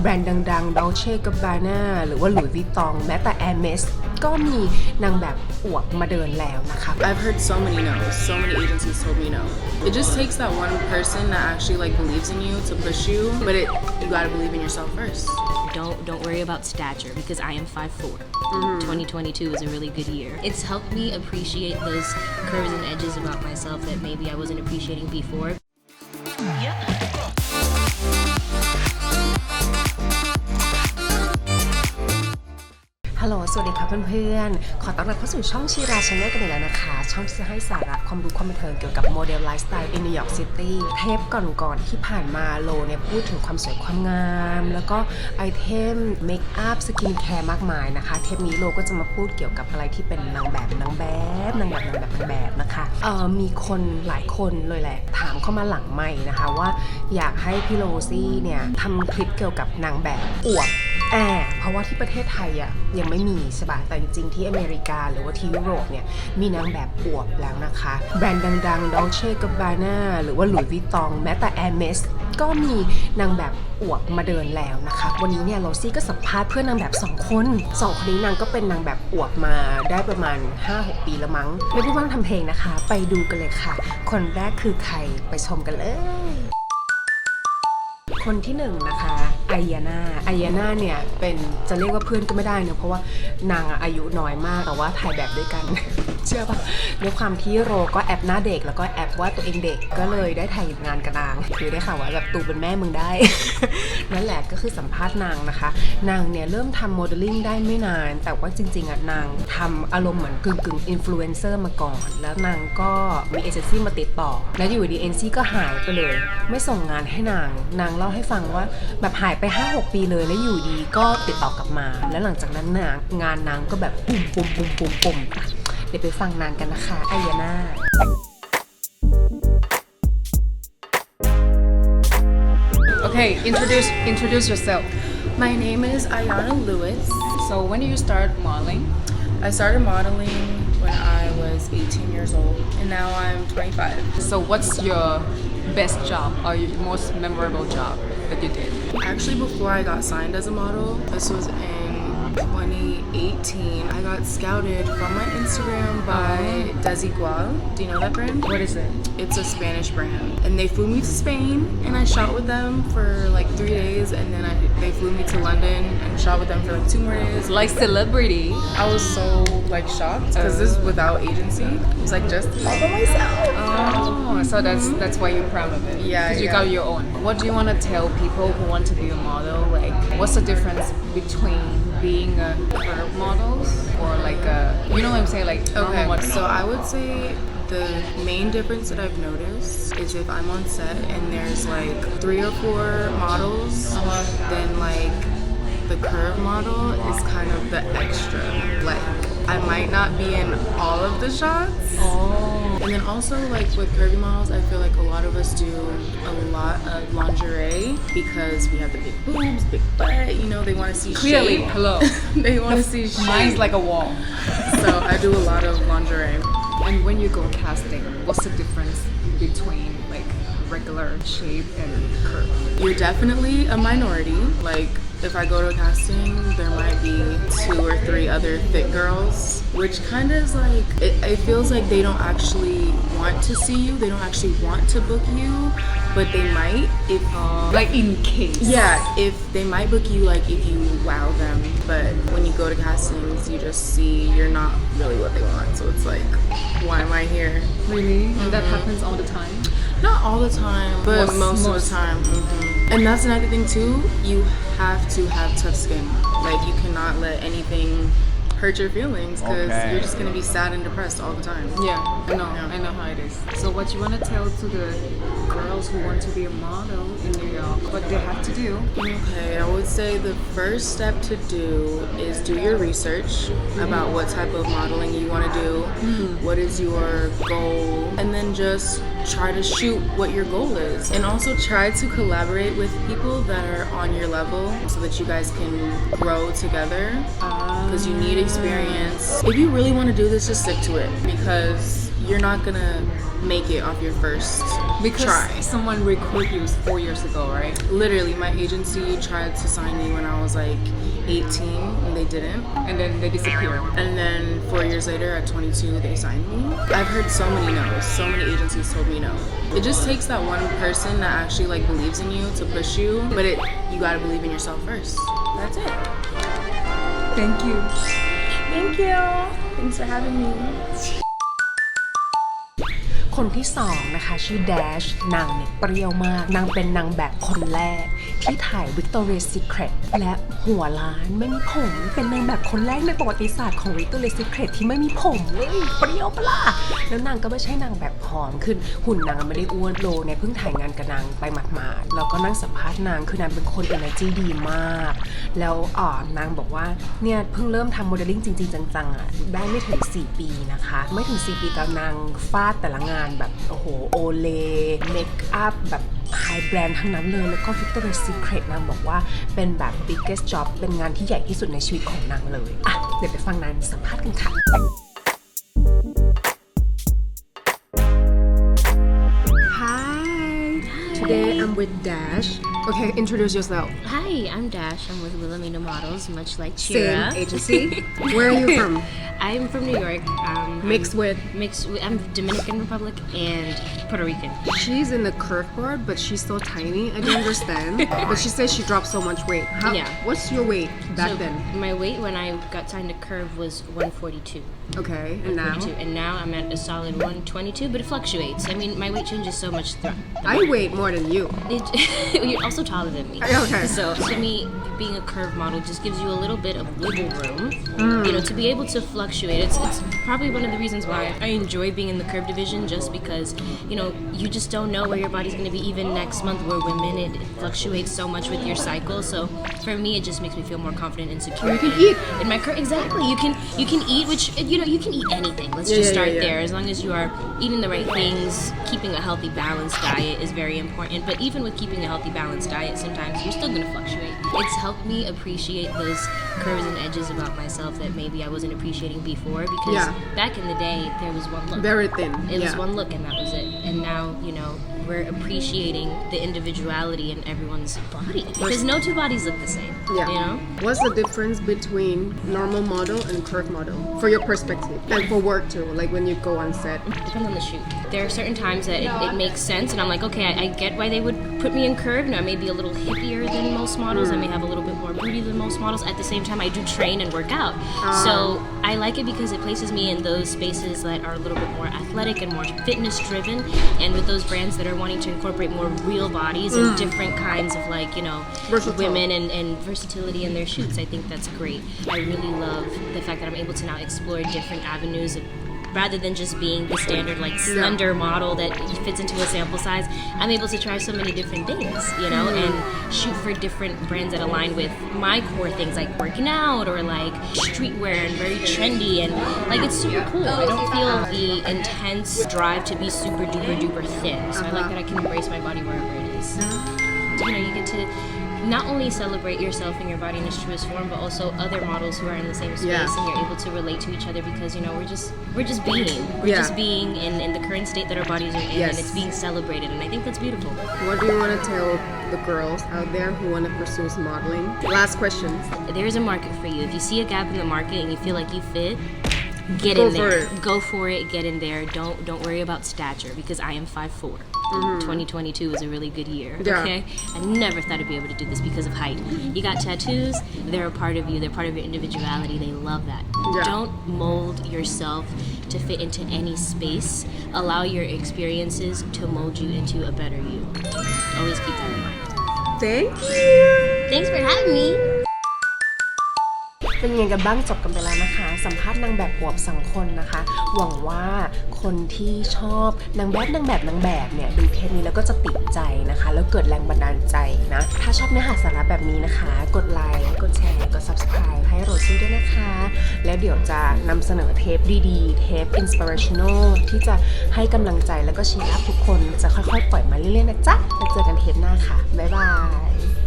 แบรนด์ดังๆ Dolce Gabbana หรือว่า Louis Vuitton แม้แต่ Hermes ก็มีนางแบบอวบมาเดินแล้วนะคะ I've heard so many no's. So many agencies told me no. It just takes that one person that actually like believes in you to push you, but you gotta believe in yourself first. Don't worry about stature because I am 5'4". 2022 is a really good year. It's helped me appreciate those curves and edges about myself that maybe I wasn't appreciating before.ฮัลโหลสวัสดีค่ะเพื่อนๆขอต้อนรับเข้าสู่ช่องชีราชาแนลกันอีกแล้วนะคะช่องที่จะให้สาระความรู้ความบันเทิงเกี่ยวกับโมเดลไลฟ์สไตล์ในนิวยอร์กซิตี้เทปก่อนๆที่ผ่านมาโลเนี่ยพูดถึงความสวยความงามแล้วก็ไอเทมเมคอัพสกินแคร์มากมายนะคะเทปนี้โลก็จะมาพูดเกี่ยวกับอะไรที่เป็นนางแบบนะคะมีคนหลายคนเลยแหละถามเข้ามาหลังไมค์นะคะว่าอยากให้พี่โรซี่เนี่ยทำคลิปเกี่ยวกับนางแบบอวบเพราะว่าที่ประเทศไทยยังไม่มีใช่ป่ะแต่จริงๆที่อเมริกาหรือว่าที่ยุโรปเนี่ยมีนางแบบอวบแล้วนะคะแบรนด์ดังๆ Dolce Gabbana หรือว่า Louis Vuitton แม้แต่ Hermes ก็มีนางแบบอวบมาเดินแล้วนะคะวันนี้เนี่ยโรซี่ก็สัมภาษณ์เพื่อนนางแบบ2 คนนี้นางก็เป็นนางแบบอวบมาได้ประมาณ 5-6 ปีแล้วมั้งไม่พูดว่าทำเพลงนะคะไปดูกันเลยค่ะคนแรกคือใครไปชมกันเลยคนที่1นะคะไอญาน่าเนี่ยเป็นจะเรียกว่าเพื่อนก็ไม่ได้เนอะเพราะว่านางอายุน้อยมากแต่ว่าถ่ายแบบด้วยกัน เชื่อป่ะด้วยความที่โรก็แอบหน้าเด็กแล้วก็แอบว่าตัวเองเด็กก็เลยได้ถ่ายงานกับนางคือได้ข่าวว่าแบบตูเป็นแม่มึงได้ นั่นแหละก็คือสัมภาษณ์นางนะคะนางเนี่ยเริ่มทำโมเดลลิ่งได้ไม่นานแต่ว่าจริงๆนางทำอารมณ์เหมือนกึ่งอินฟลูเอนเซอร์มาก่อนแล้วนางก็มีเอเจนซี่มาติดต่อแล้วอยู่ดีเอเจนซี่ก็หายไปเลยไม่ส่งงานให้นางเล่าให้ฟังว่าแบบหายไป 5-6 ปีเลยแล้วอยู่ดีก็ติดต่อกลับมาแล้วหลังจากนั้นงานนางก็แบบปุ่มเดี๋ยวไปฟังนางกันนะคะไอญาน่าOkay, introduce yourself. My name is Ayana Lewis. So when did you start modeling? I started modeling when I was 18 years old, and now I'm 25. So what's your best job or your most memorable job that you did? Actually, before I got signed as a model, this was in 2018. I got scouted from my Instagram by Desigual. Do you know that brand? What is it? It's a Spanish brand. And they flew me to Spain and I shot with them for like 3 days, and then they flew me to London and shot with them for like 2 more days. Like celebrity. I was so like shocked because this is without agency. It was like just all by myself. Oh, so that's why you're proud of it. Yeah, because you got your own. What do you want to tell people who want to be a model? Like, what's the difference between being a curve model or like a, you know what I'm saying, like Okay, model? so I would say the main difference that I've noticed is if I'm on set and there's like 3 or 4 models, then like the curve model is kind of the extra. Like I might not be in all of the shots. And then also like with curvy models, I feel like a lot of us do a lot of lingerie because we have the big boobs, big butt, you know, they want to see Clearly, shape. hello. They want to see shape. Mine's like a wall. So I do a lot of lingerie. And when you go casting, what's the difference between like regular shape and curve? You're definitely a minority. Like if I go to a casting, there might be 2 or 3 other thick girls, which kind of is like, it feels like they don't actually want to see you. They don't actually want to book you, but they might if... like in case. Yeah, if they might book you like if you wow them, but when you go to castings, you just see you're not really what they want. So it's like, why am I here? Really? And that happens all the time? Not all the time, but most of the time. And that's another thing too, you have to have tough skin. Like you cannot let anything hurt your feelings because you're just gonna be sad and depressed all the time. Yeah, I know how it is. So what you want to tell to the girls who want to be a model in New York, what they have to do? Okay, I would say the first step to do is do your research about what type of modeling you want to do, what is your goal, and then just try to shoot what your goal is. And also try to collaborate with people that are on your level so that you guys can grow together because you need experience. If you really want to do this, just stick to it because you're not gonna make it off your first Because try. someone recruit you 4 years ago, right? Literally, my agency tried to sign me when I was like 18 and they didn't. And then they disappear. And then 4 years later at 22, they signed me. I've heard so many no's. So many agencies told me no. It just takes that one person that actually like believes in you to push you, but you gotta believe in yourself first. That's it. Thank you. Thank you. Thanks for having me. คนที่สองนะคะชื่อแดชนางเนี่ยเปรี้ยวมากนางเป็นนางแบบคนแรกที่ถ่าย Victoria's Secret และหัวล้านไม่มีผมเป็นนางแบบคนแรกในประวัติศาสตร์ของ Victoria's Secret ที่ไม่มีผมเว้ยเปรี้ยวปะล่ะแล้วนางก็ไม่ใช่นางแบบผอมขึ้นหุ่นนางไม่ได้อ้วนโลเนี่ยเพิ่งถ่ายงานกับนางไปหมาดๆแล้วก็นั่งสัมภาษณ์นางคือนางเป็นคน energy ดีมากแล้วนางบอกว่าเนี่ยเพิ่งเริ่มทำโมเดลลิ่งจริงๆจังๆอ่ะได้ไม่ถึง4 ปีนะคะไม่ถึง4 ปีแต่นางฟาดแต่ละงานแบบโอ้โหโอเลเมคอัพแบบไฮแบรนด์ทั้งนั้นเลยแล้วก็ Victoria's Secret นางบอกว่าเป็นแบบ biggest job เป็นงานที่ใหญ่ที่สุดในชีวิตของนางเลยอ่ะเดี๋ยวไปฟังนางสัมภาษณ์กันค่ะ Hi today I'm with Dash okay introduce yourself Hi, I'm Dash. I'm with Wilhelmina Models, much like same Chira. agency where are you from I'm from New York. mixed with I'm Dominican Republic and Puerto Rican. she's in the curve board but she's so tiny I don't understand but she says she dropped so much weight Yeah. what's your weight back So then my weight when I got signed to Curve was 142. okay and now 142. And now I'm at a solid 122, but it fluctuates. I mean, my weight changes so much throughout. I weigh more than you You're also taller than me. Okay. So to me, being a curve model just gives you a little bit of wiggle room, you know, to be able to fluctuate. It's probably one of the reasons why I enjoy being in the curve division, just because, you know, you just don't know where your body's going to be even next month. Where women, it fluctuates so much with your cycle. So for me, it just makes me feel more confident and secure. You can eat. In my curve, exactly. You can eat, which, you know, you can eat anything. Let's just start there. As long as you are eating the right things, keeping a healthy, balanced diet is very important. But even with keeping a healthy, balanced diet, sometimes you're still going to fluctuate. It's helped me appreciate those curves and edges about myself that maybe I wasn't appreciating before, because back in the day, there was one look. very thin It was one look and that was it. And now, you know, we're appreciating the individuality in everyone's body. Because no two bodies look the same, you know? What's the difference between normal model and curve model for your perspective and for work too like when you go on set Depends on the shoot. There are certain times that it makes sense and I'm like, okay, I get why they would put me in curve. Now I may be a little hippier than most models. I may have a little bit more booty than most models. At the same time, I do train and work out. So I like it because it places me in those spaces that are a little bit more athletic and more fitness driven. And with those brands that are wanting to incorporate more real bodies and different kinds of, like, you know, Versatile. women and versatility in their shoots. I think that's great. I really love the fact that I'm able to now explore different avenues of, rather than just being the standard like slender model that fits into a sample size. I'm able to try so many different things, you know, and shoot for different brands that align with my core things, like working out or like streetwear and very trendy, and like it's super cool. I don't feel the intense drive to be super duper duper thin, so I like that I can embrace my body wherever it is. You know, you get to not only celebrate yourself and your body in its truest form, but also other models who are in the same space, and you're able to relate to each other because, you know, we're just being in the current state that our bodies are in, and it's being celebrated, and I think that's beautiful. what do you want to tell the girls out there who want to pursue modeling last question There is a market for you. If you see a gap in the market and you feel like you fit, get Go in for there. it. Go for it. Get in there. Don't worry about stature, because I am 5'4". 2022 was a really good year. Okay, I never thought I'd be able to do this because of height. You got tattoos. They're a part of you. They're part of your individuality. They love that. Don't mold yourself to fit into any space. Allow your experiences to mold you into a better you. Always keep that in mind. thank you Thanks for having me. เป็นยังไงกันบ้างจบกันไปแล้วนะคะสัมภาษณ์นางแบบอวบ2 คนนะคะ หวังว่าคนที่ชอบนางแบบเนี่ยดูเทปนี้แล้วก็จะติดใจนะคะแล้วเกิดแรงบันดาลใจนะถ้าชอบเนื้อหาสาระแบบนี้นะคะกดไลค์กดแชร์กด Subscribe ให้โรซี่ด้วยนะคะแล้วเดี๋ยวจะนำเสนอเทปดีๆเทป inspirational ที่จะให้กำลังใจแล้วก็เชียร์อัพทุกคนจะค่อยๆปล่อยมาเรื่อยๆนะจ๊ะแล้วเจอกันเทปหน้าค่ะบ๊ายบาย